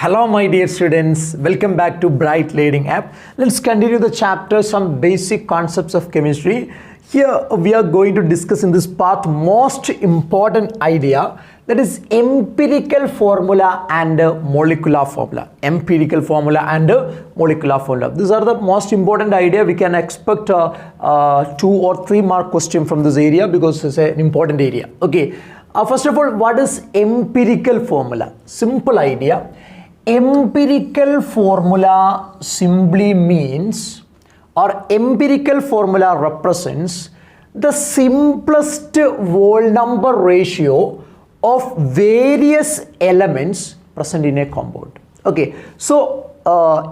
Hello my dear students, welcome back to Bright Learning app. Let's continue the chapter, some basic concepts of chemistry. Here we are going to discuss in this part most important idea, that is empirical formula and molecular formula. Empirical formula and molecular formula. These are the most important idea. We can expect 2 or 3 mark question from this area because it's an important area. Okay. First of all, what is empirical formula? Simple idea. Empirical formula simply means, or empirical formula represents the simplest whole number ratio of various elements present in a compound. Okay, so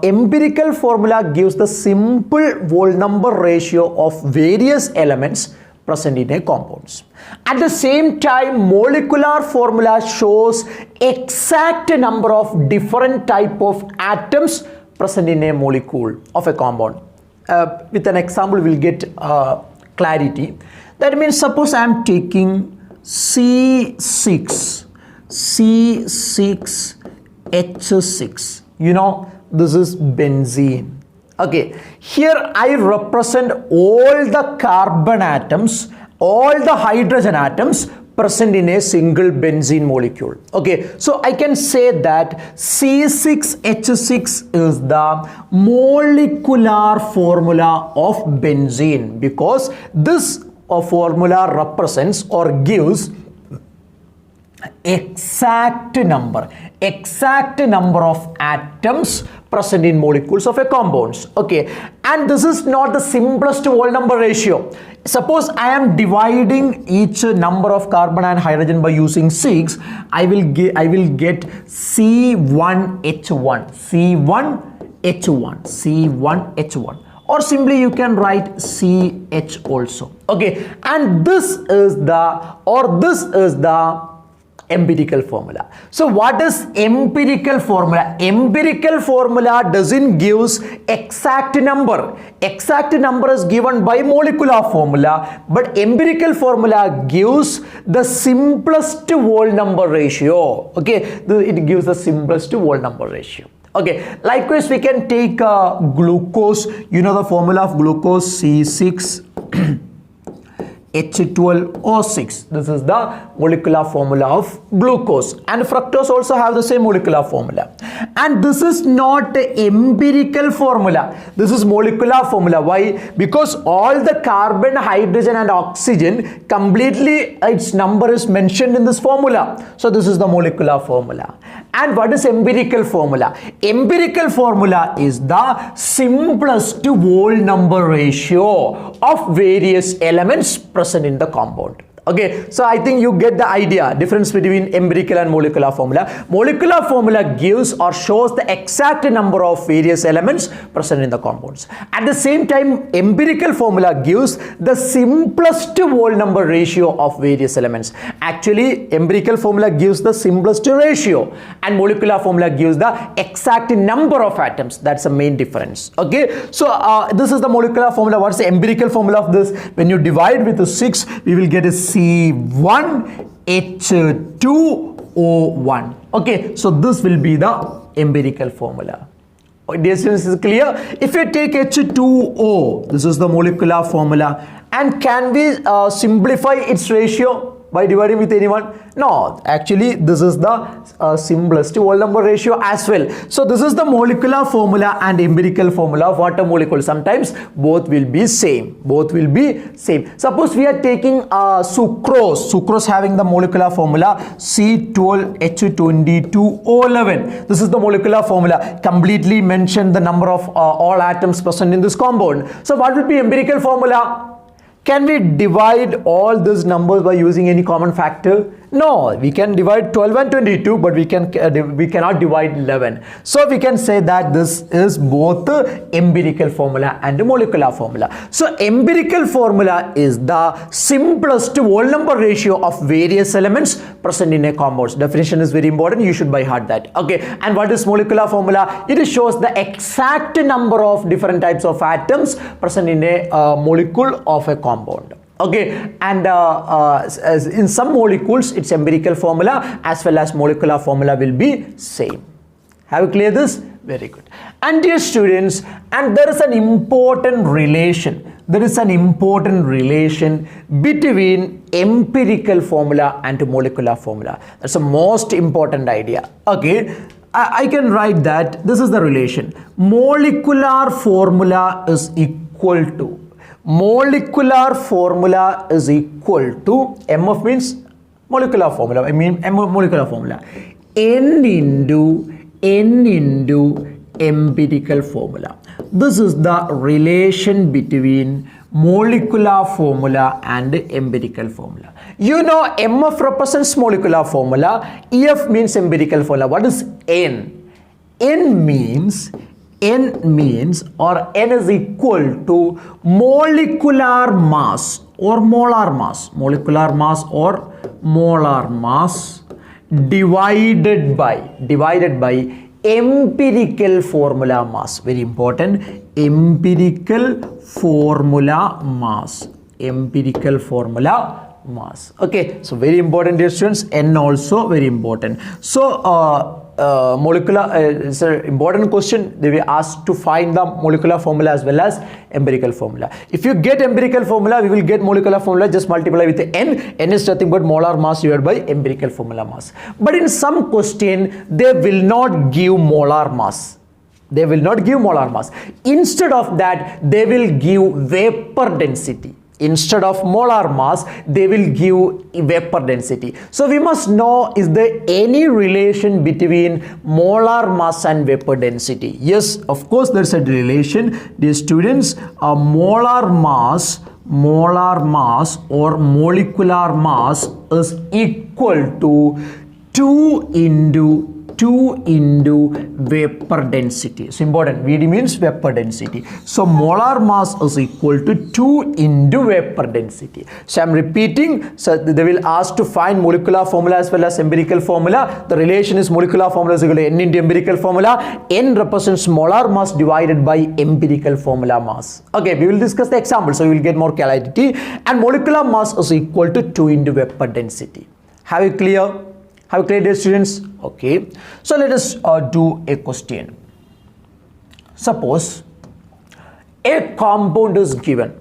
empirical formula gives the simple whole number ratio of various elements present in a compounds. At the same time, molecular formula shows exact number of different type of atoms present in a molecule of a compound. With an example, we'll get clarity. That means suppose I am taking C6H6. You know, this is benzene. Okay, here I represent all the carbon atoms, all the hydrogen atoms present in a single benzene molecule. Okay, so I can say that C6H6 is the molecular formula of benzene, because this formula represents or gives exact number of atoms present in molecules of a compounds. Okay, and this is not the simplest whole number ratio. Suppose I am dividing each number of carbon and hydrogen by using 6, I will get C1H1, or simply you can write CH also. Okay, and this is the empirical formula. So what is empirical formula? Empirical formula doesn't give exact number. Exact number is given by molecular formula, but empirical formula gives the simplest whole number ratio. Okay, it gives the simplest whole number ratio. Okay, likewise we can take glucose. You know the formula of glucose, C6 H12O6. This is the molecular formula of glucose, and fructose also have the same molecular formula. And this is not empirical formula, this is molecular formula. Why? Because all the carbon, hydrogen and oxygen completely its number is mentioned in this formula. So this is the molecular formula. And what is empirical formula? Empirical formula is the simplest whole number ratio of various elements present in the compound. Okay, so I think you get the idea, difference between empirical and molecular formula. Molecular formula gives or shows the exact number of various elements present in the compounds. At the same time, empirical formula gives the simplest whole number ratio of various elements. Actually, empirical formula gives the simplest ratio, and molecular formula gives the exact number of atoms. That's the main difference. Okay, so this is the molecular formula. What's the empirical formula of this? When you divide with the 6, we will get a C1H2O1. Okay, so this will be the empirical formula. Dear students, is it clear? If you take H2O, this is the molecular formula, and can we simplify its ratio by dividing with anyone? No, actually this is the simplest whole number ratio as well. So this is the molecular formula and empirical formula of water molecule. Sometimes both will be same. Suppose we are taking sucrose having the molecular formula C12H22O11. This is the molecular formula, completely mentioned the number of all atoms present in this compound. So what would be empirical formula? Can we divide all these numbers by using any common factor? No, we can divide 12 and 22, but we cannot divide 11. So we can say that this is both empirical formula and molecular formula. So empirical formula is the simplest whole number ratio of various elements present in a compound. Definition is very important. You should by heart that. Okay, and what is molecular formula? It shows the exact number of different types of atoms present in a molecule of a compound. Okay, and in some molecules its empirical formula as well as molecular formula will be same. Have you clear this? Very good. And dear students, and there is an important relation. There is an important relation between empirical formula and molecular formula. That's the most important idea. Okay, I can write that this is the relation. Molecular formula is equal to MF means molecular formula. I mean molecular formula. N into empirical formula. This is the relation between molecular formula and empirical formula. You know, MF represents molecular formula, EF means empirical formula. What is N? N means or N is equal to molecular mass or molar mass. Molecular mass or molar mass divided by empirical formula mass. Very important. Empirical formula mass. Okay, so very important, dear students. N also very important. So molecular is an important question. They will ask to find the molecular formula as well as empirical formula. If you get empirical formula, we will get molecular formula. Just multiply with the N. N is nothing but molar mass divided by empirical formula mass. But in some question, they will not give molar mass. Instead of that, they will give vapor density. Instead of molar mass, they will give vapor density. So we must know, is there any relation between molar mass and vapor density? Yes, of course there is a relation. Dear students, a molar mass or molecular mass is equal to 2 into vapor density. So important, VD means vapor density. So molar mass is equal to 2 into vapor density. So I'm repeating, so they will ask to find molecular formula as well as empirical formula. The relation is molecular formula is equal to N into empirical formula. N represents molar mass divided by empirical formula mass. Okay, we will discuss the example so you will get more clarity. And molecular mass is equal to 2 into vapor density. Have you clear? Have you clear, dear students? Okay, so let us do a question. Suppose a compound is given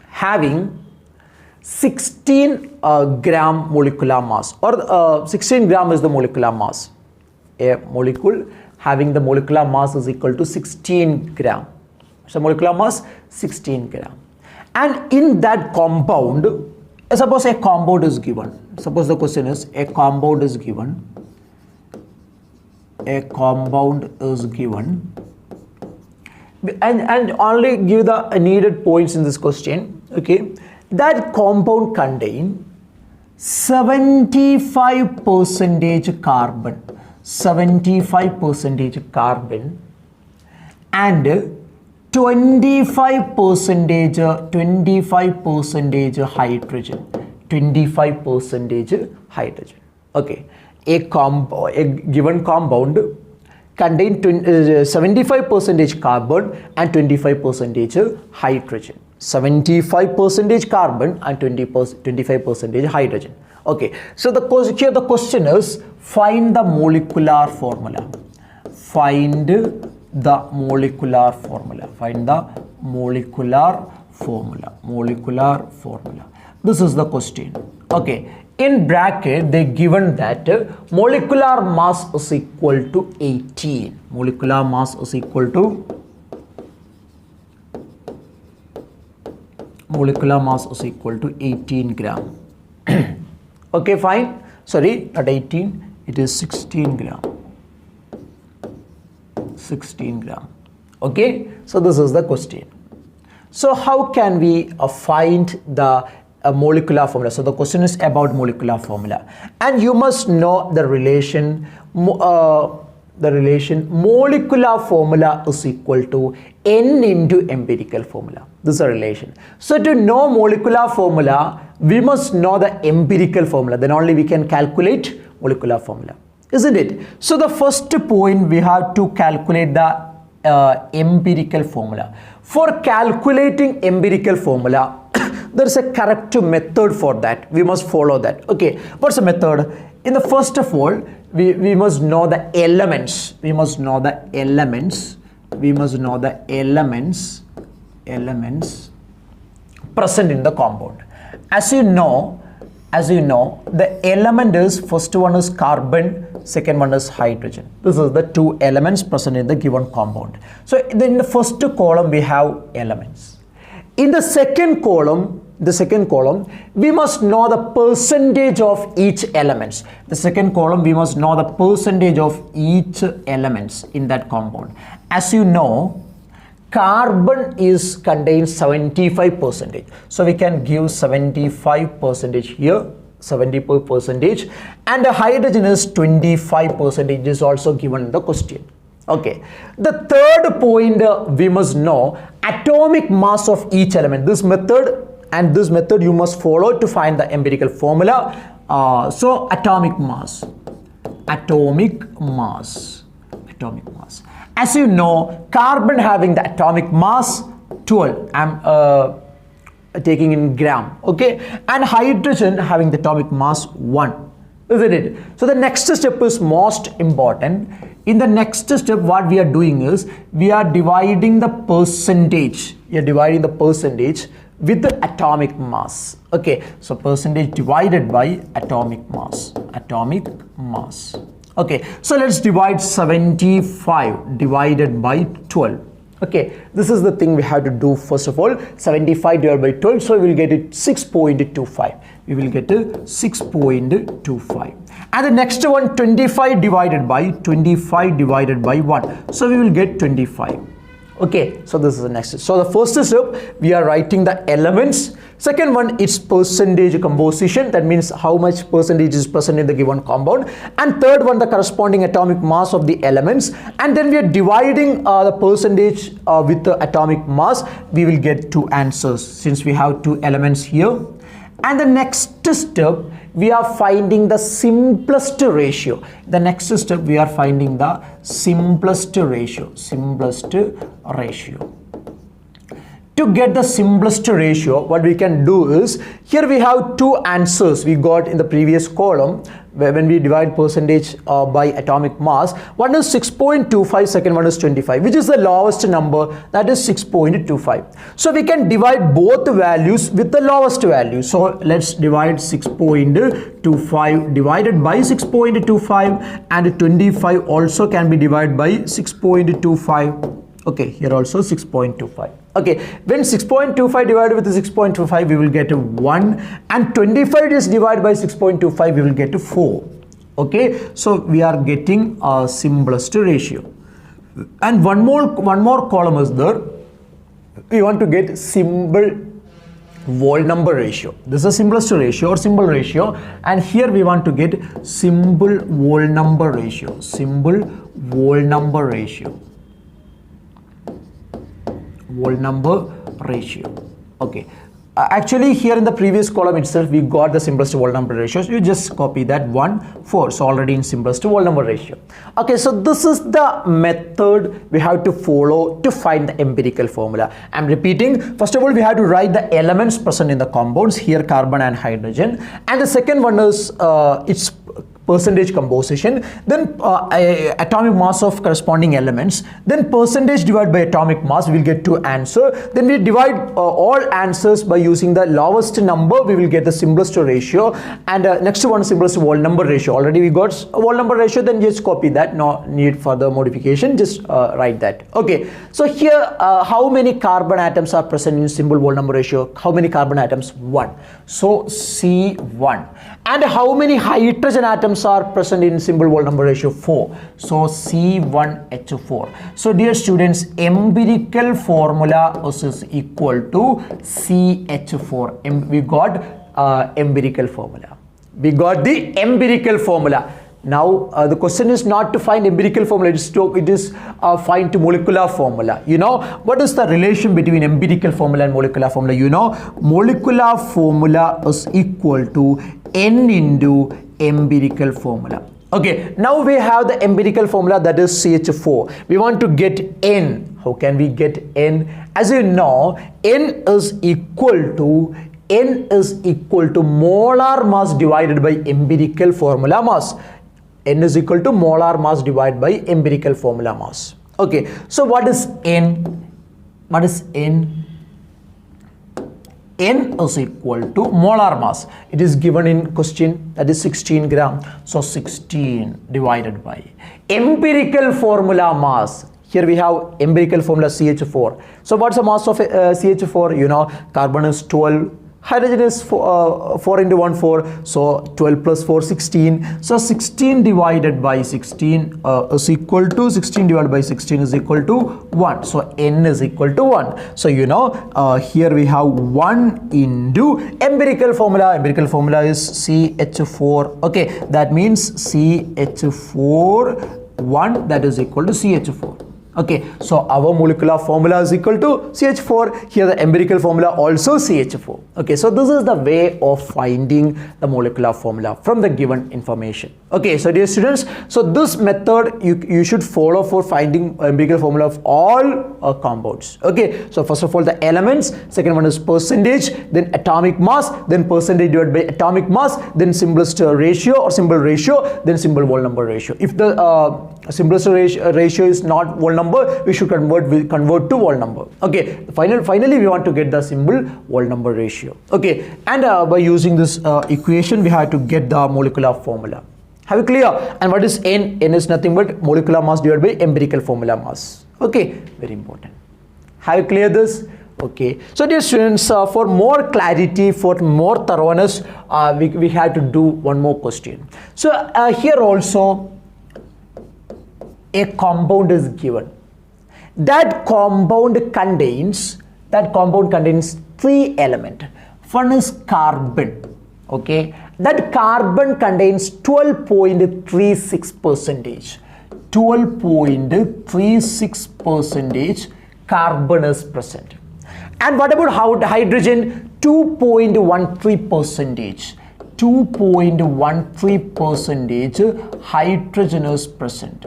having 16 gram molecular mass, or 16 gram is the molecular mass. A molecule having the molecular mass is equal to 16 gram. So molecular mass 16 gram. And in that compound, suppose a compound is given. Suppose the question is a compound is given. And only give the needed points in this question. Okay, that compound contain 75% carbon, 25% carbon, and 25% hydrogen. 25% hydrogen. Okay, a given compound contain 75% carbon and 25% hydrogen. 75% carbon and 25% hydrogen. Okay, so the question is find the molecular formula. Find the molecular formula. This is the question. Okay, in bracket they given that molecular mass is equal to 18. Molecular mass is equal to 18 gram. Okay, fine. Sorry, not 18, it is 16 gram. 16 gram. Okay, so this is the question. So how can we find the molecular formula? So the question is about molecular formula, and you must know the relation. Molecular formula is equal to N into empirical formula. This is a relation. So to know molecular formula, we must know the empirical formula. Then only we can calculate molecular formula, isn't it? So the first point, we have to calculate the empirical formula. For calculating empirical formula, there is a corrective method for that. We must follow that. Okay, what's the method? in the first of all, we must know the elements. We must know the elements. We must know the elements present in the compound. As you know, the element is, first one is carbon, second one is hydrogen. This is the two elements present in the given compound. So in the first column we have elements. In the second column, we must know the percentage of each elements. The second column, we must know the percentage of each elements in that compound. As you know, carbon contains 75%. So we can give 75% here, 75%, and the hydrogen is 25%, is also given in the question. Okay, the third point, we must know atomic mass of each element. This method you must follow to find the empirical formula. So atomic mass. As you know, carbon having the atomic mass 12. I'm taking in gram. Okay, and hydrogen having the atomic mass 1. Isn't it? So the next step is most important. In the next step, what we are doing is we are dividing the percentage. We are dividing the percentage with the atomic mass. Okay, so percentage divided by atomic mass. Okay, so let's divide 75 divided by 12. Okay, this is the thing we have to do first of all. 75 divided by 12, so we will get it 6.25. We will get a 6.25. And the next one, 25 divided by 1. So we will get 25. Okay, so this is the next step. So the first step, we are writing the elements. Second one, it's percentage composition. That means how much percentage is present in the given compound. And third one, the corresponding atomic mass of the elements. And then we are dividing the percentage with the atomic mass. We will get two answers since we have two elements here. And the next step, we are finding the simplest ratio. The next step, we are finding the simplest ratio. To get the simplest ratio, what we can do is, here we have two answers we got in the previous column when we divide percentage by atomic mass. One is 6.25, second one is 25, which is the lowest number, that is 6.25. So we can divide both values with the lowest value. So let's divide 6.25 divided by 6.25, and 25 also can be divided by 6.25. Okay, here also 6.25. Okay, when 6.25 divided with 6.25, we will get a 1, and 25 is divided by 6.25, we will get a 4. Okay, so we are getting a simplest ratio. And one more column is there. We want to get simple whole number ratio. This is a simplest ratio or simple ratio, and here we want to get simple whole number ratio. Whole number ratio. Okay, actually here in the previous column itself we got the simplest whole number ratio. So you just copy that 1, 4. So already in simplest whole number ratio. Okay, so this is the method we have to follow to find the empirical formula. I'm repeating. First of all, we have to write the elements present in the compounds, here carbon and hydrogen, and the second one is its percentage composition, then atomic mass of corresponding elements, then percentage divided by atomic mass, we will get to answer. Then we divide all answers by using the lowest number, we will get the simplest ratio, and next one, simplest whole number ratio. Already we got whole number ratio, then just copy that, no need further modification, just write that. Okay, so here how many carbon atoms are present in simple whole number ratio? How many carbon atoms? 1. So C1. And how many hydrogen atoms are present in simple whole number ratio? 4. So C1H4. So dear students, empirical formula is equal to CH4. We got empirical formula. We got the empirical formula. Now the question is not to find empirical formula, it is find to molecular formula. You know what is the relation between empirical formula and molecular formula? You know, molecular formula is equal to N into empirical formula. Okay, now we have the empirical formula, that is CH4. We want to get N. How can we get N? As you know, N is equal to N is equal to molar mass divided by empirical formula mass. N is equal to molar mass divided by empirical formula mass. Okay, so what is N? What is N? N is equal to molar mass. It is given in question, that is 16 gram. So 16 divided by empirical formula mass. Here we have empirical formula CH4. So what's the mass of CH4? You know, carbon is 12. Hydrogen is 4 into 1, 4. So 12 plus 4, 16. So 16 divided by 16 is equal to 16 divided by 16 is equal to 1. So N is equal to 1. So you know, here we have 1 into empirical formula. Empirical formula is CH4. Okay, that means CH4 1, that is equal to CH4. Okay, so our molecular formula is equal to CH4. Here the empirical formula also CH4. Okay, so this is the way of finding the molecular formula from the given information. Okay, so dear students, so this method you should follow for finding empirical formula of all compounds. Okay, so first of all the elements, second one is percentage, then atomic mass, then percentage divided by atomic mass, then simplest ratio or symbol ratio, then symbol whole number ratio. If the simplest ratio is not whole number, we should convert to whole number. Okay, finally we want to get the symbol whole number ratio. Okay, and by using this equation we have to get the molecular formula. Have you clear? And what is N? N is nothing but molecular mass divided by empirical formula mass. Okay, very important. Have you clear this? Okay, so dear students, for more clarity, for more thoroughness, we have to do one more question. So here also a compound is given. That compound contains three elements. One is carbon. Okay, that carbon contains 12.36%. 12.36% carbon is present. And what about hydrogen? 2.13%. 2.13% hydrogen is present.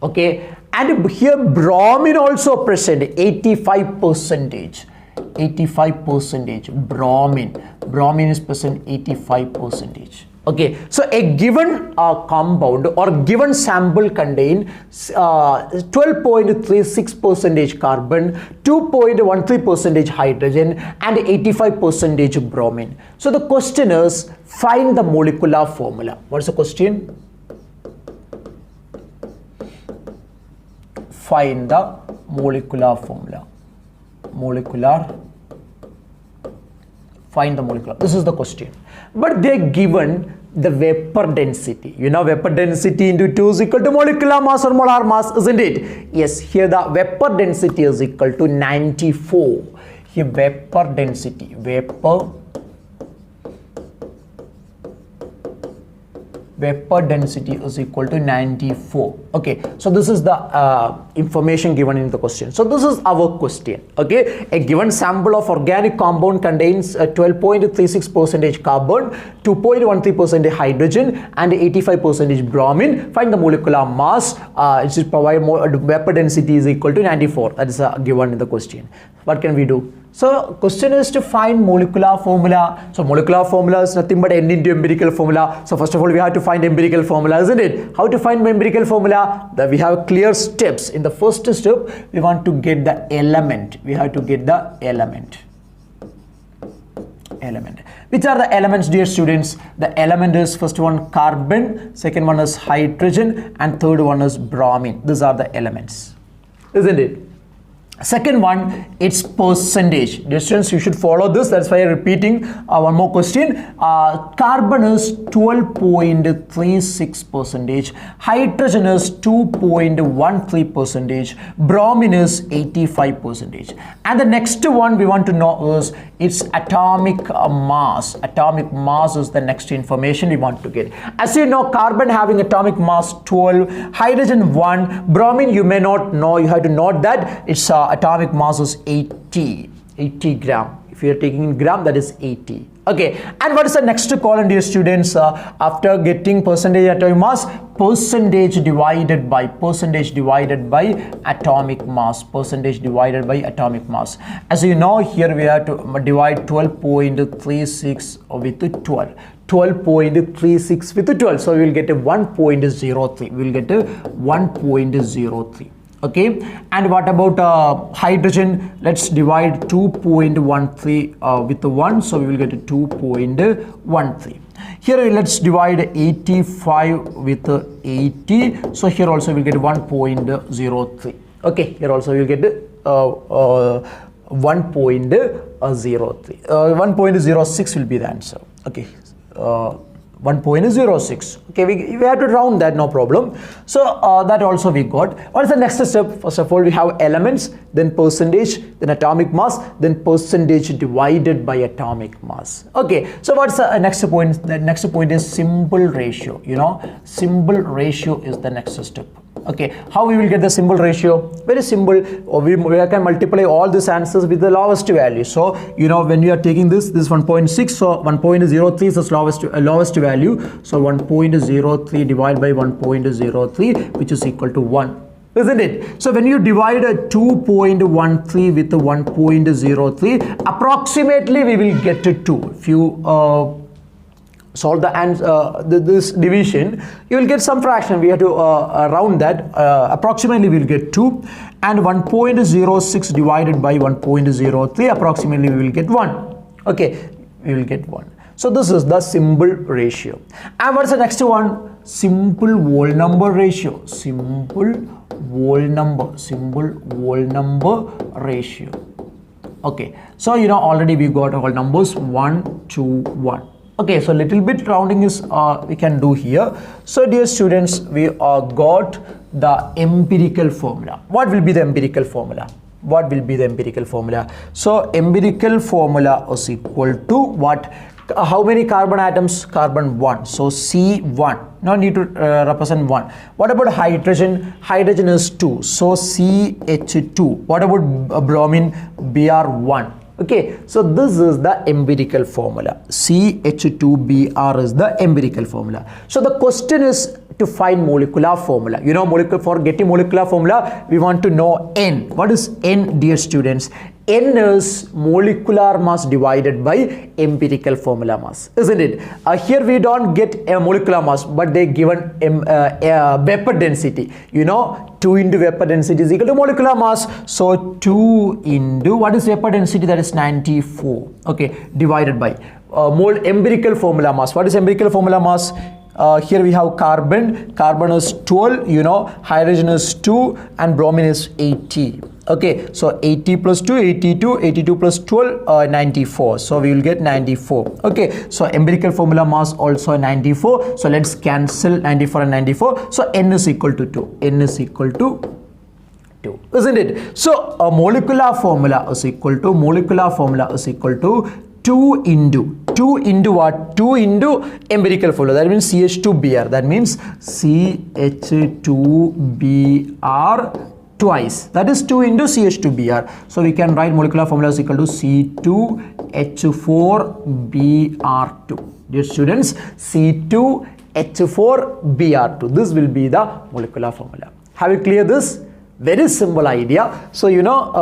Okay, and here bromine also present, 85%. 85% bromine is present, 85%. Okay, so a given compound or given sample contain 12.36% carbon, 2.13% hydrogen and 85% bromine. So the question is, find the molecular formula. What's the question? Find the molecular formula. Find the molecular. This is the question. But they given the vapor density. You know, vapor density into 2 is equal to molecular mass or molar mass, isn't it? Yes, here the vapor density is equal to 94. Here vapor density is equal to 94. Okay, so this is the information given in the question. So this is our question. Okay, a given sample of organic compound contains 12.36% carbon, 2.13% hydrogen and 85% bromine. Find the molecular mass. It should provide more vapor density is equal to 94. That is given in the question. What can we do? So question is to find molecular formula. So molecular formula is nothing but N into empirical formula. So first of all we have to find empirical formula, isn't it? How to find empirical formula? That we have clear steps. In the first step we want to get the element. We have to get the element. Which are the elements, dear students? The element is first one carbon, second one is hydrogen and third one is bromine. These are the elements, isn't it? Second one, it's percentage. Dear students, you should follow this. That's why I'm repeating one more question. Carbon is 12.36%. Hydrogen is 2.13%. Bromine is 85%. And the next one we want to know is its atomic mass. Atomic mass is the next information we want to get. As you know, carbon having atomic mass 12, hydrogen 1, bromine you may not know. You have to note that its atomic mass is 80 gram. If you are taking in gram, that is 80. Okay, and what is the next column, dear students? After getting percentage atomic mass, percentage divided by atomic mass, percentage divided by atomic mass. As you know, here we have to divide 12.36 with 12. 12.36 with 12, so we will get a 1.03. We will get a 1.03. Okay, and what about hydrogen? Let's divide 2.13 with 1, so we will get a 2.13. Here let's divide 85 with 80, so here also we will get 1.03. Okay, here also we will get 1.03. 1.06 will be the answer. Okay, 1.06. Okay, we have to round that, no problem. So that also we got. What is the next step? First of all, we have elements, then percentage, then atomic mass, then percentage divided by atomic mass. Okay, so what's the next point? The next point is simple ratio. You know, simple ratio is the next step. Okay, how we will get the simple ratio? Very simple. We can multiply all these answers with the lowest value. So you know, when we are taking this 1.6, so 1.03 is the lowest value. So 1.03 divided by 1.03, which is equal to 1. Isn't it? So when you divide a 2.13 with the 1.03, approximately we will get to 2. If you solve the answer, this division, you will get some fraction. We have to round that. Approximately we will get 2, and 1.06 divided by 1.03, approximately we will get 1. Okay, we will get 1. So this is the simple ratio. And what's the next one? Simple whole number ratio. Simple whole number ratio. Okay, so you know, already we got all numbers 1 to 1. Okay, so little bit rounding is we can do here. So dear students, we got the empirical formula. What will be the empirical formula? What will be the empirical formula? So empirical formula is equal to what? How many carbon atoms? Carbon 1. So C1. No need to represent 1. What about hydrogen? Hydrogen is 2. So CH2. What about bromine? Br1. Okay, so this is the empirical formula. CH2Br is the empirical formula. So the question is to find molecular formula. You know, for getting molecular formula, we want to know N. What is N, dear students? N is molecular mass divided by empirical formula mass, isn't it? Here we don't get a molecular mass, but they given vapor density. You know, 2 into vapor density is equal to molecular mass. So 2 into what is vapor density? That is 94. Okay, divided by empirical formula mass. What is empirical formula mass? Here we have carbon. Carbon is 12. You know, hydrogen is 2, and bromine is 80. Okay, so 80 plus 2, 82, 82 plus 12, 94. So we will get 94. Okay, so empirical formula mass also 94. So let's cancel 94 and 94. So N is equal to 2. N is equal to 2, isn't it? So a molecular formula is equal to 2 into what? 2 into empirical formula. That means CH2Br. That means CH2Br twice. That is 2 into CH2Br. So we can write molecular formula is equal to C2H4Br2. Dear students, C2H4Br2. This will be the molecular formula. Have you clear this? Very simple idea. So you know,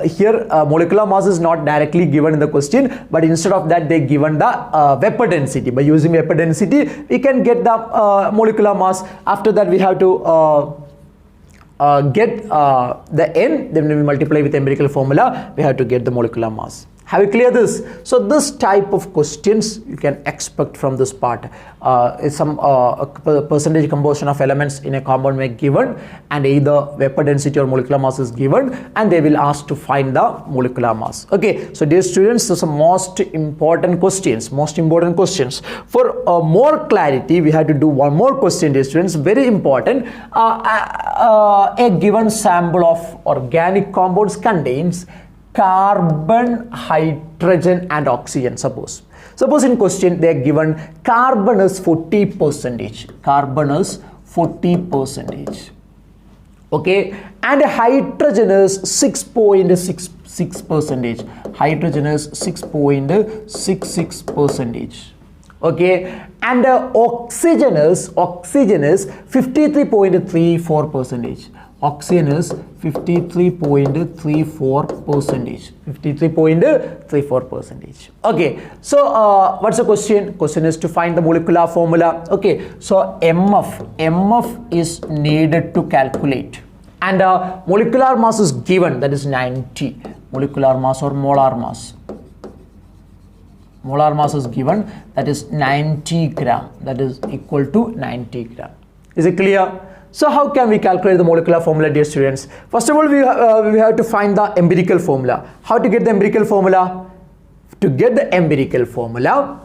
here molecular mass is not directly given in the question, but instead of that they given the vapor density. By using vapor density, we can get the molecular mass. After that we have to get the N, then we multiply with empirical formula, we have to get the molecular mass. Have you clear this? So this type of questions you can expect from this part. Is some percentage composition of elements in a compound may given, and either vapor density or molecular mass is given, and they will ask to find the molecular mass. Okay, so dear students, these are most important questions. For more clarity, we have to do one more question, dear students. Very important. A given sample of organic compounds contains carbon, hydrogen and oxygen. Suppose in question they are given carbon is 40%. Carbon is 40%. Okay, and hydrogen is 6.66%. Hydrogen is 6.66%. Okay, and oxygen is 53.34%. Oxygen is 53.34%. 53.34%. Okay, so what's the question? Question is to find the molecular formula. Okay, so MF is needed to calculate, and molecular mass is given, that is 90. Molecular mass or molar mass. Molar mass is given, that is 90 gram, that is equal to 90 gram. Is it clear? So how can we calculate the molecular formula, dear students? First of all, we have to find the empirical formula. How to get the empirical formula? To get the empirical formula,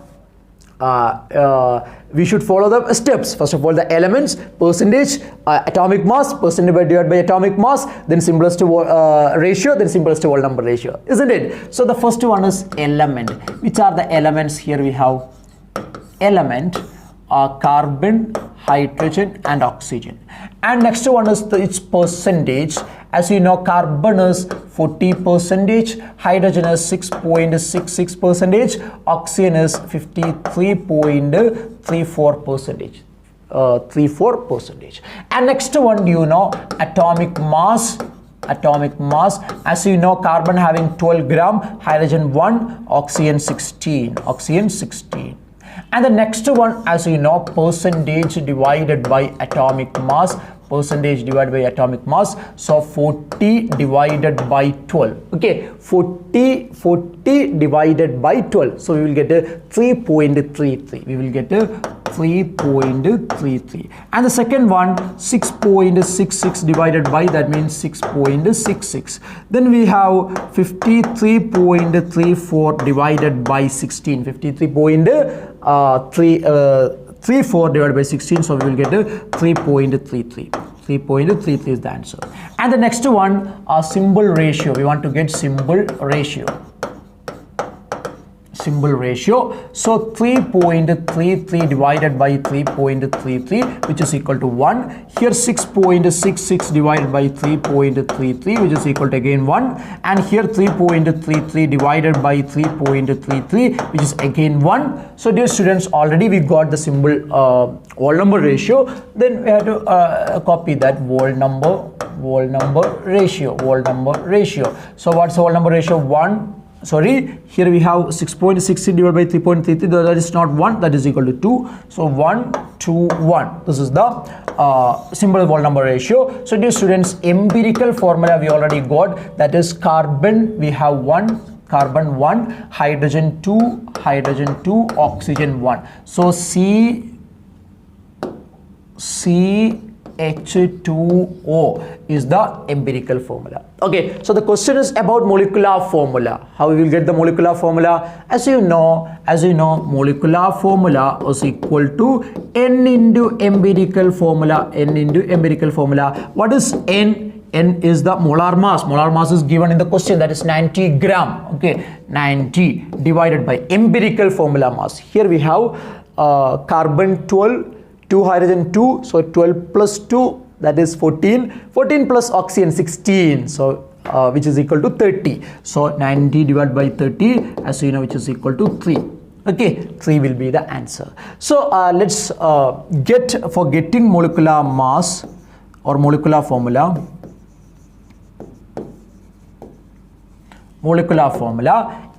we should follow the steps. First of all, the elements, percentage, atomic mass, percentage divided by atomic mass, then simplest ratio, then simplest whole number ratio, isn't it? So the first one is element. Which are the elements? Here we have element, carbon, hydrogen and oxygen. And next one is its percentage. As you know, carbon is 40%, hydrogen is 6.66%, oxygen is 53.34%. 34%. And next one, you know, atomic mass. Atomic mass, as you know, carbon having 12 gram, hydrogen 1, oxygen 16. Oxygen 16. And the next one, as you know, percentage divided by atomic mass. Percentage divided by atomic mass. So 40 divided by 12. Okay, 40 divided by 12. So we will get a 3.33. We will get a 3.33. And the second one, 6.66 divided by, that means 6.66. Then we have 53.34 divided by 16. 53.34 divided by 16. So we will get a 3.33. 3.33 is the answer. And the next one, symbol ratio. We want to get symbol ratio. Symbol ratio. So 3.33 divided by 3.33, which is equal to 1. Here 6.66 divided by 3.33, which is equal to again 1. And here 3.33 divided by 3.33, which is again 1. So dear students, already we got the symbol whole number ratio. Then we have to copy that whole number ratio. So what's the whole number ratio? 1. Sorry, here we have 6.60 divided by 3.33, that is not 1, that is equal to 2. So 1, 2, 1. This is the simple whole number ratio. So dear students, empirical formula we already got, that is carbon, we have 1, carbon 1, hydrogen 2, oxygen 1. So CH2O is the empirical formula. Okay, so the question is about molecular formula. How we will get the molecular formula? As you know, molecular formula is equal to N into empirical formula. N into empirical formula. What is N? N is the molar mass. Molar mass is given in the question, that is 90 gram. Okay, 90 divided by empirical formula mass. Here we have carbon 12. 2 hydrogen 2, so 12 plus 2, that is 14. 14 plus oxygen 16, so which is equal to 30. So 90 divided by 30, as you know, which is equal to 3. Okay, 3 will be the answer. So let's for getting molecular mass or molecular formula.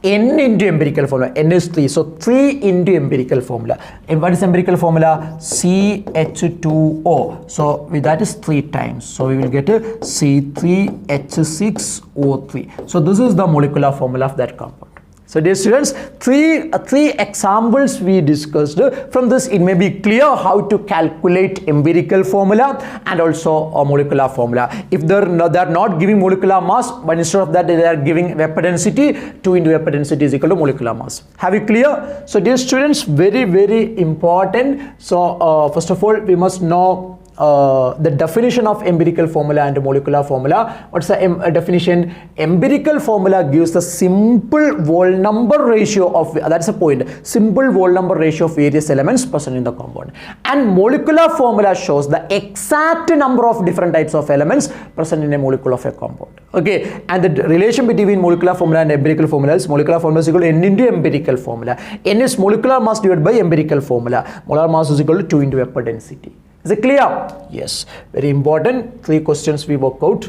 N into empirical formula. N is 3. So 3 into empirical formula. And what is empirical formula? CH2O. So that is 3 times. So we will get a C3H6O3. So this is the molecular formula of that compound. So dear students, three examples we discussed. From this it may be clear how to calculate empirical formula and also a molecular formula. If they are not giving molecular mass, but instead of that they are giving vapor density, 2 into vapor density is equal to molecular mass. Have you clear? So dear students, very important. So first of all we must know the definition of empirical formula and molecular formula. What's the definition? Empirical formula gives the simple whole number ratio of, that's a point, simple whole number ratio of various elements present in the compound, and molecular formula shows the exact number of different types of elements present in a molecule of a compound. Okay, and the relation between molecular formula and empirical formula is molecular formula is equal to N into empirical formula. N is molecular mass divided by empirical formula. Molar mass is equal to 2 into vapor density. Is it clear? Yes, very important. 3 questions we work out.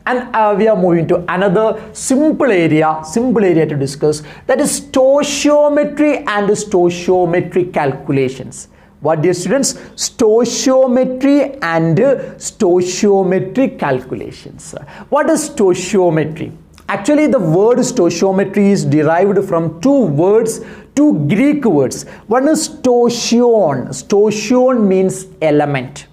And we are moving to another simple area to discuss, that is stoichiometry and stoichiometric calculations. What, dear students? Stoichiometry and stoichiometric calculations. What is stoichiometry? Actually, the word stoichiometry is derived from two Greek words. One is stoichion. Stoichion means element.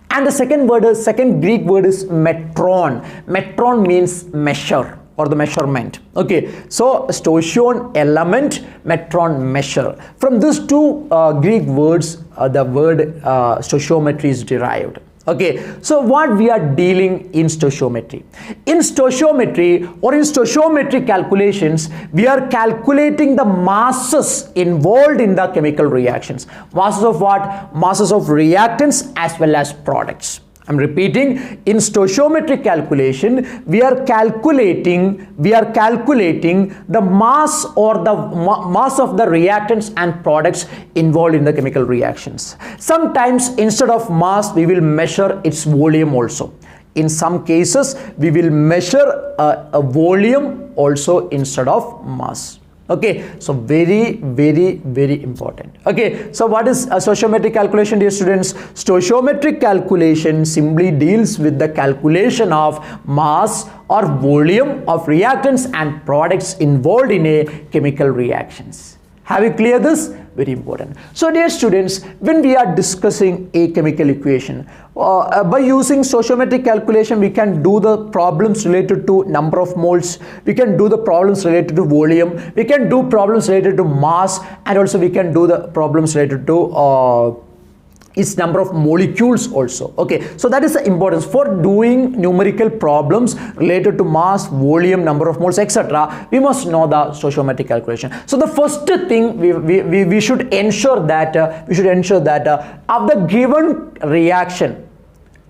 And the second Greek word is metron. Metron means measure or the measurement. Okay, so stoichion, element, metron, measure. From these two Greek words, the word stoichiometry is derived. Okay, so what we are dealing in stoichiometry? In stoichiometry or in stoichiometric calculations, we are calculating the masses involved in the chemical reactions. Masses of what? Masses of reactants as well as products. I'm repeating, in stoichiometric calculation, we are calculating the mass or the mass of the reactants and products involved in the chemical reactions. Sometimes instead of mass, we will measure its volume also. In some cases, we will measure a volume also instead of mass. Okay, so very important. Okay, so what is a stoichiometric calculation, dear students? Stoichiometric calculation simply deals with the calculation of mass or volume of reactants and products involved in a chemical reactions. Have you clear this? Very important. So dear students, when we are discussing a chemical equation, by using stoichiometric calculation, we can do the problems related to number of moles, we can do the problems related to volume, we can do problems related to mass, and also we can do the problems related to its number of molecules also. Okay, so that is the importance for doing numerical problems related to mass, volume, number of moles, etc. We must know the stoichiometric calculation. So the first thing we should ensure that of the given reaction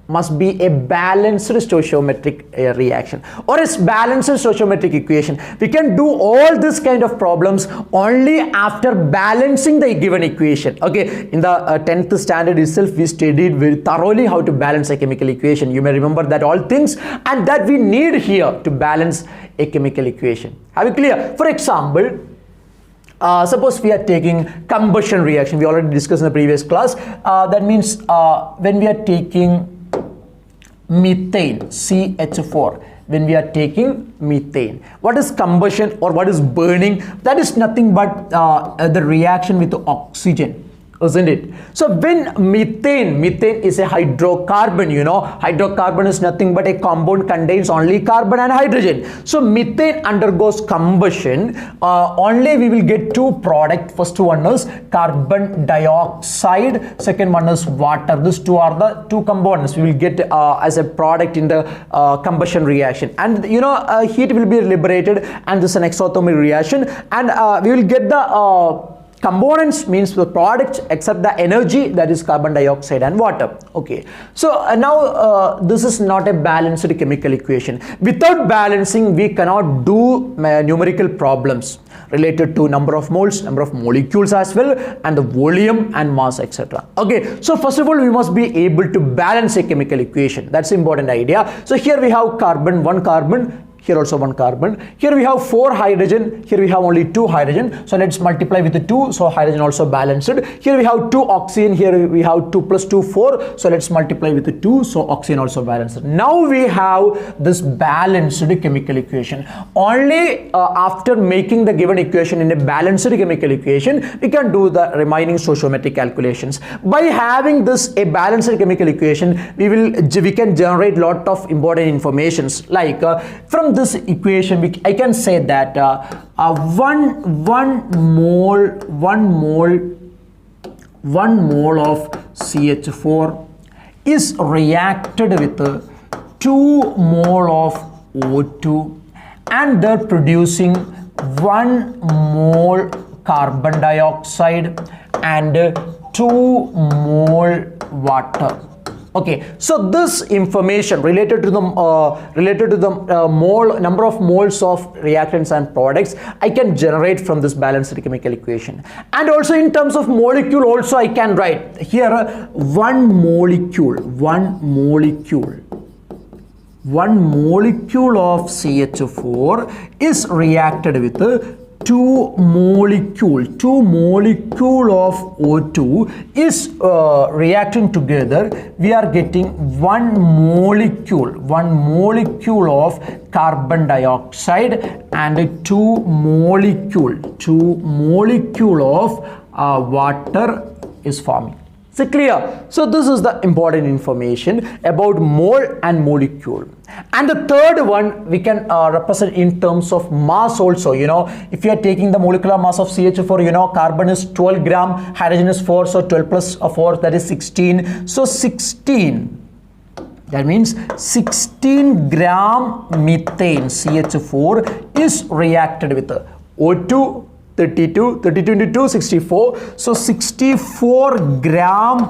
must be a balanced stoichiometric reaction or a balanced stoichiometric equation. We can do all this kind of problems only after balancing the given equation. Okay, in the 10th standard itself, we studied very thoroughly how to balance a chemical equation. You may remember that all things, and that we need here to balance a chemical equation. Have you clear? For example, suppose we are taking combustion reaction. We already discussed in the previous class. That means when we are taking methane, CH4, when we are taking methane, what is combustion or what is burning? That is nothing but the reaction with oxygen, isn't it? So when methane is a hydrocarbon, you know, hydrocarbon is nothing but a compound contains only carbon and hydrogen. So methane undergoes combustion, only we will get two products. First one is carbon dioxide, second one is water. These two are the two components we will get as a product in the combustion reaction, and you know, heat will be liberated, and this is an exothermic reaction, and we will get the components, means the products, except the energy, that is carbon dioxide and water. Okay, so now this is not a balanced chemical equation. Without balancing, we cannot do numerical problems related to number of moles, number of molecules as well, and the volume and mass, etc. Okay, so first of all, we must be able to balance a chemical equation. That's the important idea. So here we have carbon, one carbon, here also one carbon, here we have 4 hydrogen, here we have only 2 hydrogen, so let's multiply with the 2, so hydrogen also balanced. Here we have 2 oxygen, here we have 2 plus 2, 4, so let's multiply with the 2, so oxygen also balanced. Now we have this balanced chemical equation. Only after making the given equation in a balanced chemical equation, we can do the remaining stoichiometric calculations. By having this a balanced chemical equation, we can generate lot of important informations, like from this equation I can say that one mole of CH4 is reacted with 2 mole of O2 and they're producing 1 mole carbon dioxide and 2 mole water. Okay, so this information related to the mole number of moles of reactants and products I can generate from this balanced chemical equation. And also in terms of molecule also I can write here one molecule of CH4 is reacted with 2 molecule of O2 is reacting together. We are getting 1 molecule of carbon dioxide and 2 molecule of water is forming. So clear? So this is the important information about mole and molecule. And the third one we can represent in terms of mass also. You know, if you are taking the molecular mass of CH4, you know, carbon is 12 gram, hydrogen is 4, so 12 plus 4, that is 16. So 16, that means 16 gram methane CH4 is reacted with O2, 32 into 2, 64. So 64 gram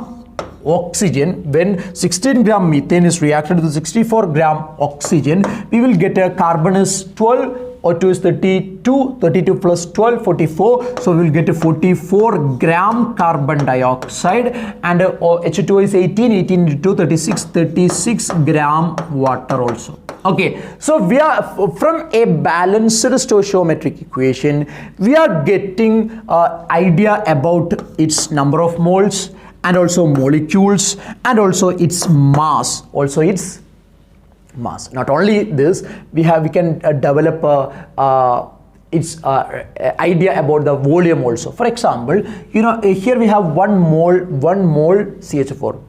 oxygen. When 16 gram methane is reacted with 64 gram oxygen, we will get a carbon is 12, O2 is 32, 32 plus 12, 44. So we will get a 44 gram carbon dioxide and H2O is 18, 18 into 2, 36 gram water also. Okay, so we are from a balanced stoichiometric equation, we are getting idea about its number of moles and also molecules and also its mass. Not only this, we can develop its idea about the volume also. For example, you know, here we have 1 mole CH4.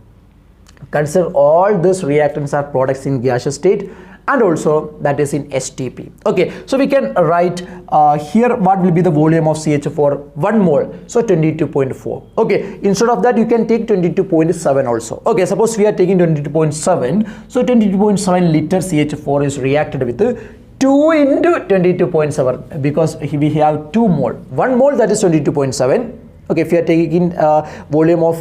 Consider all these reactants are products in gaseous state and also that is in STP. Okay, so we can write here what will be the volume of CH4, 1 mole, so 22.4. okay, instead of that you can take 22.7 also. Okay, suppose we are taking 22.7, so 22.7 liter CH4 is reacted with 2 into 22.7 because we have 2 mole, 1 mole that is 22.7. Okay, if you are taking volume of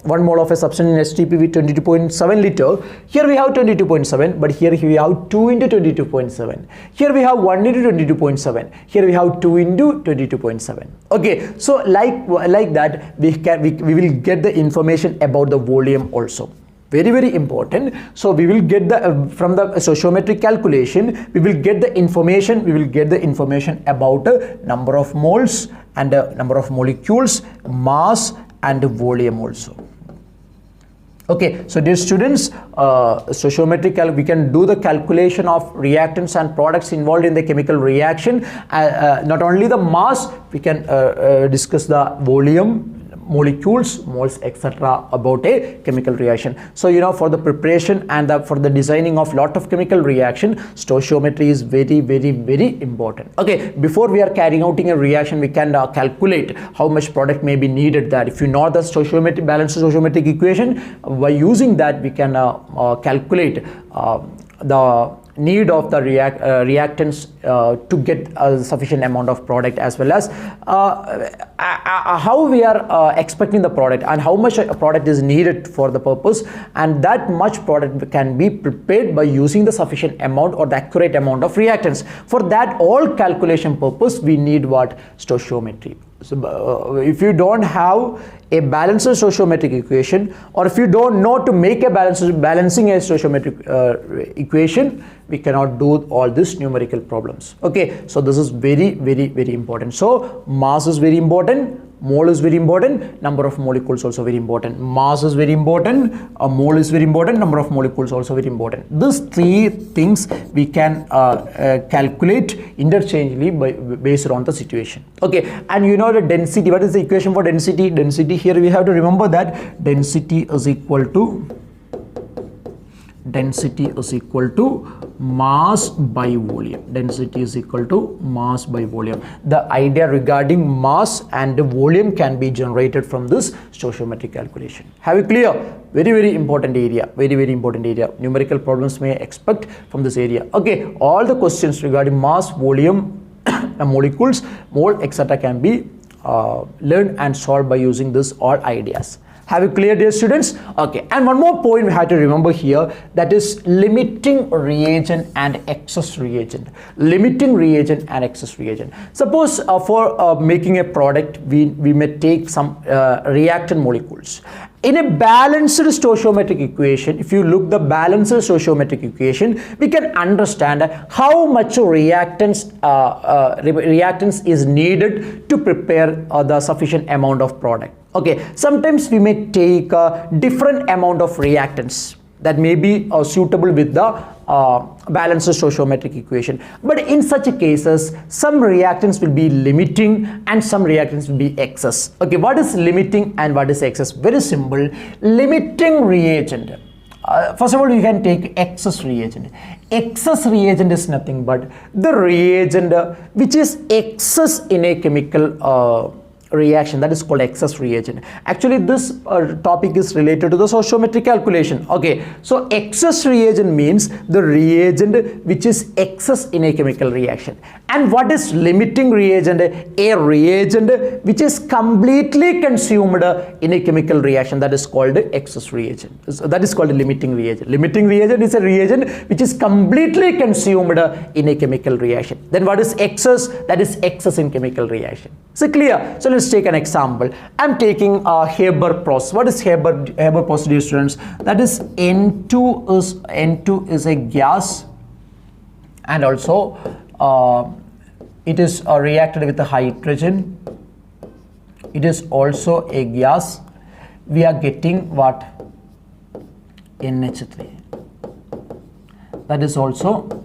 1 mole of a substance in STP with 22.7 liter, here we have 22.7, but here we have 2 into 22.7. Here we have 1 into 22.7. Here we have 2 into 22.7. Okay, so like that we will get the information about the volume also. Very important. So we will get the from the stoichiometric calculation we will get the information about number of moles and number of molecules, mass and volume also. Okay, so dear students, stoichiometric we can do the calculation of reactants and products involved in the chemical reaction. Not only the mass, we can discuss the volume, molecules, moles, etc. about a chemical reaction. So you know, for the preparation and for the designing of lot of chemical reaction, stoichiometry is very important. Okay, before we are carrying out a reaction, we can calculate how much product may be needed. That if you know the stoichiometry, balanced stoichiometric equation, by using that we can calculate the need of the reactants to get a sufficient amount of product, as well as how we are expecting the product and how much a product is needed for the purpose, and that much product can be prepared by using the sufficient amount or the accurate amount of reactants. For that all calculation purpose we need what? Stoichiometry. So if you don't have a balanced stoichiometric equation, or if you don't know to make a balancing a stoichiometric equation, we cannot do all these numerical problems. Okay, so this is very important. So mass is very important, mole is very important, number of molecules also very important. Mass is very important, a mole is very important, number of molecules also very important. These three things we can calculate interchangeably based on the situation. Okay, and you know the density. What is the equation for density? Density, here we have to remember that density is equal to density is equal to mass by volume. Density is equal to mass by volume. The idea regarding mass and volume can be generated from this stoichiometric calculation. Have it clear? Very important area. Very important area. Numerical problems may expect from this area. Okay, all the questions regarding mass, volume, molecules, mole, etc. can be learned and solved by using this all ideas. Have you clear, dear students? Okay, and one more point we have to remember here, that is limiting reagent and excess reagent. Limiting reagent and excess reagent. Suppose for making a product, we may take some reactant molecules. In a balanced stoichiometric equation, if you look the balanced stoichiometric equation, we can understand how much reactants is needed to prepare the sufficient amount of product. Okay, sometimes we may take a different amount of reactants that may be suitable with the balanced stoichiometric equation. But in such cases, some reactants will be limiting and some reactants will be excess. Okay, what is limiting and what is excess? Very simple. Limiting reagent. First of all, you can take excess reagent. Excess reagent is nothing but the reagent which is excess in a chemical reaction, that is called excess reagent. Actually, this topic is related to the stoichiometric calculation. Okay, so excess reagent means the reagent which is excess in a chemical reaction. And what is limiting reagent? A reagent which is completely consumed in a chemical reaction, that is called excess reagent. So that is called a limiting reagent. Limiting reagent is a reagent which is completely consumed in a chemical reaction. Then what is excess? That is excess in chemical reaction. So clear? So let's take an example. I'm taking a Haber process. What is Haber process, dear students? That is N2 is a gas, and also it is reacted with the hydrogen. It is also a gas. We are getting what? NH3. That is also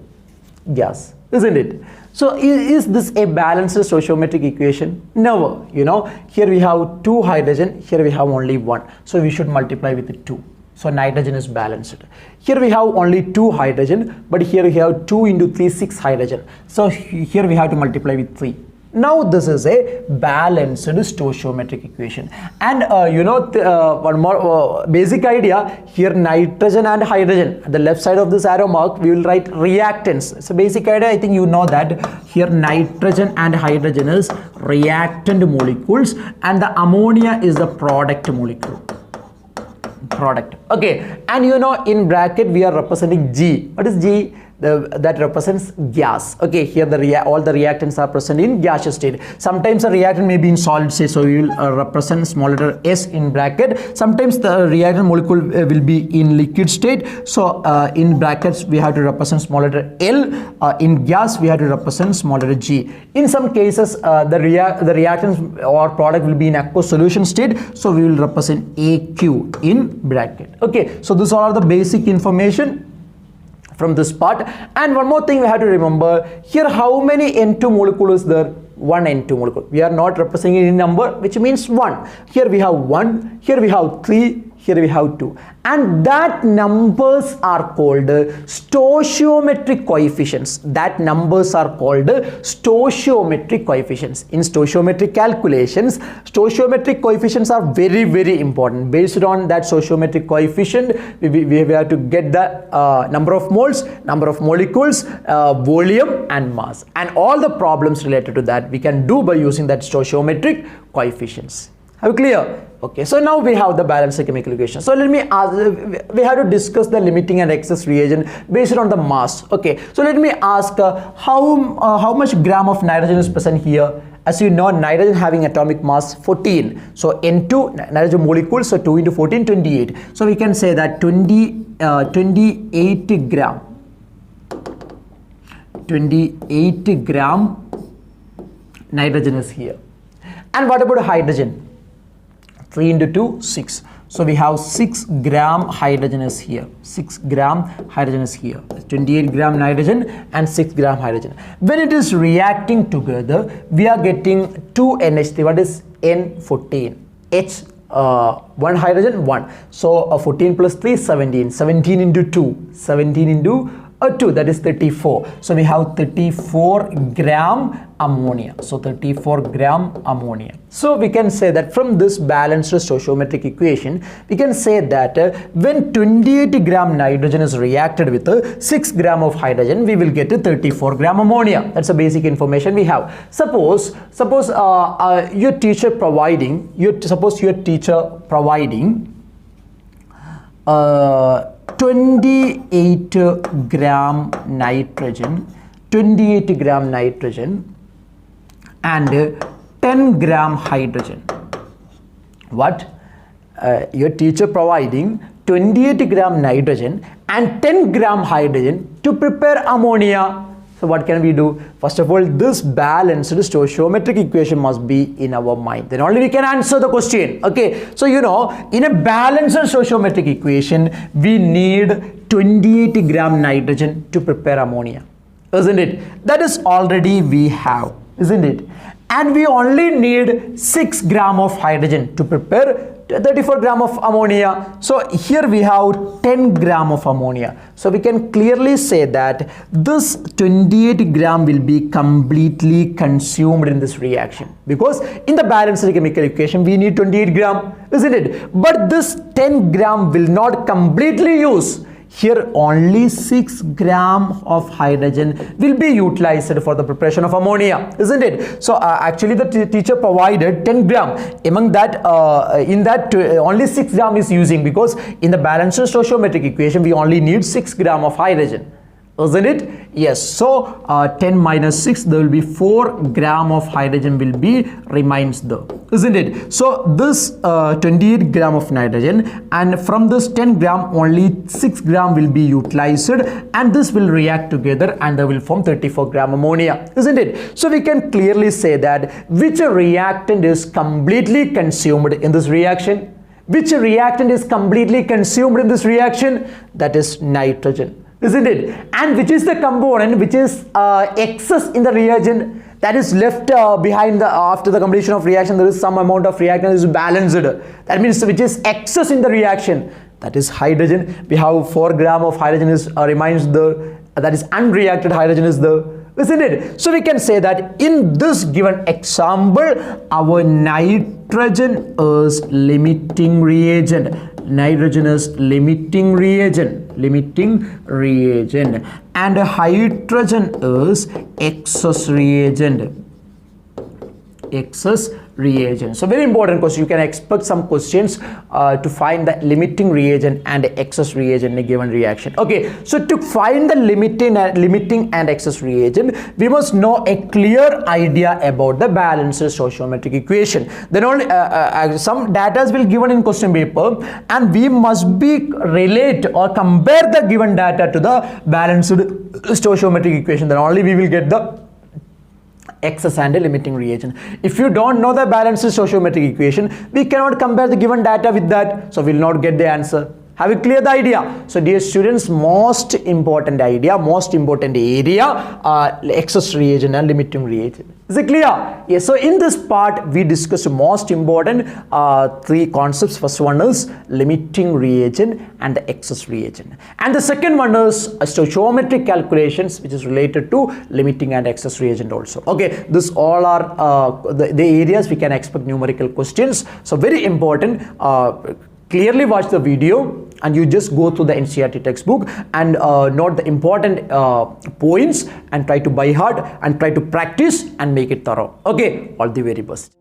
gas, isn't it? So is this a balanced stoichiometric equation? Never. You know, here we have 2 hydrogen, here we have only 1. So we should multiply with 2. So nitrogen is balanced. Here we have only 2 hydrogen, but here we have 2 into 3, 6 hydrogen. So here we have to multiply with 3. Now this is a balanced stoichiometric equation. And one more basic idea here, nitrogen and hydrogen. At the left side of this arrow mark, we will write reactants. So basic idea, I think you know that here nitrogen and hydrogen is reactant molecules, and the ammonia is the product molecule. Product. Okay, and in bracket we are representing G. What is G? That represents gas. Okay, here all the reactants are present in gaseous state. Sometimes a reactant may be in solid state, so we will represent small letter S in bracket. Sometimes the reactant molecule will be in liquid state, so in brackets we have to represent small letter L. In gas we have to represent small letter G. In some cases the reactants or product will be in aqueous solution state, so we will represent AQ in bracket. Okay, so these are the basic information from this part. And one more thing we have to remember here, how many N2 molecule is there? 1 N2 molecule. We are not representing any number, which means 1. Here we have 1, here we have 3, here we have 2, and that numbers are called stoichiometric coefficients. That numbers are called stoichiometric coefficients. In stoichiometric calculations, stoichiometric coefficients are very important. Based on that stoichiometric coefficient, we have to get the number of moles, number of molecules, volume and mass, and all the problems related to that we can do by using that stoichiometric coefficients. Are you clear? Okay, so now we have the balanced chemical equation. So let me ask, we have to discuss the limiting and excess reagent based on the mass. Okay, so let me ask how much gram of nitrogen is present here. As you know, nitrogen having atomic mass 14. So N2 nitrogen molecules, so 2 into 14, 28. So we can say that 28 gram. 28 gram nitrogen is here. And what about hydrogen? 3 into 2, 6. So we have 6 gram hydrogen is here. 6 gram hydrogen is here. 28 gram nitrogen and 6 gram hydrogen. When it is reacting together, we are getting 2 NH3. What is N14? H 1 hydrogen 1. So 14 plus 3 17. 17 into 2. 17 into 2, that is 34. So we have 34 gram ammonia. So 34 gram ammonia. So we can say that from this balanced stoichiometric equation, we can say that when 28 gram nitrogen is reacted with 6 gram of hydrogen, we will get 34 gram ammonia. That's the basic information we have. Suppose your teacher providing 28 gram nitrogen, 28 gram nitrogen and 10 gram hydrogen. What? Your teacher providing 28 gram nitrogen and 10 gram hydrogen to prepare ammonia. So what can we do? First of all, this balanced stoichiometric equation must be in our mind. Then only we can answer the question. Okay. So you know, in a balanced stoichiometric equation, we need 28 gram nitrogen to prepare ammonia. Isn't it? That is already we have. Isn't it? And we only need 6 gram of hydrogen to prepare 34 gram of ammonia. So here we have 10 gram of ammonia. So we can clearly say that this 28 gram will be completely consumed in this reaction, because in the balanced chemical equation we need 28 gram, isn't it? But this 10 gram will not completely use. Here only 6 gram of hydrogen will be utilized for the preparation of ammonia, isn't it? So actually the teacher provided 10 gram. Among that, in that only 6 gram is using, because in the balanced stoichiometric equation we only need 6 gram of hydrogen. Isn't it? Yes. So 10 minus 6, there will be 4 gram of hydrogen will be remains there, isn't it? So this 28 gram of nitrogen, and from this 10 gram only 6 gram will be utilized, and this will react together and they will form 34 gram ammonia, isn't it? So we can clearly say that which reactant is completely consumed in this reaction? Which reactant is completely consumed in this reaction? That is nitrogen, isn't it? And which is the component which is excess in the reagent, that is left behind after the completion of reaction? There is some amount of reactant is balanced. That means which is excess in the reaction? That is hydrogen. We have 4 gram of hydrogen is remains the, that is unreacted hydrogen is the, isn't it? So we can say that in this given example, our nitrogen is limiting reagent. Nitrogen is limiting reagent, and hydrogen is excess reagent, So very important question. You can expect some questions to find the limiting reagent and excess reagent in a given reaction. Okay, so to find the limiting and excess reagent, we must know a clear idea about the balanced stoichiometric equation. Then only some data will given in question paper, and we must be relate or compare the given data to the balanced stoichiometric equation. Then only we will get the excess and a limiting reagent. If you don't know the balanced stoichiometric equation, we cannot compare the given data with that, so we will not get the answer. Have you clear the idea? So dear students, most important idea, most important area, excess reagent and limiting reagent. Is it clear? Yes. So in this part we discussed most important 3 concepts. First one is limiting reagent and the excess reagent, and the second one is stoichiometric calculations, which is related to limiting and excess reagent also. Okay, this all are the areas we can expect numerical questions. So very important. Clearly watch the video and you just go through the NCERT textbook and note the important points and try to by heart and try to practice and make it thorough. Okay, all the very best.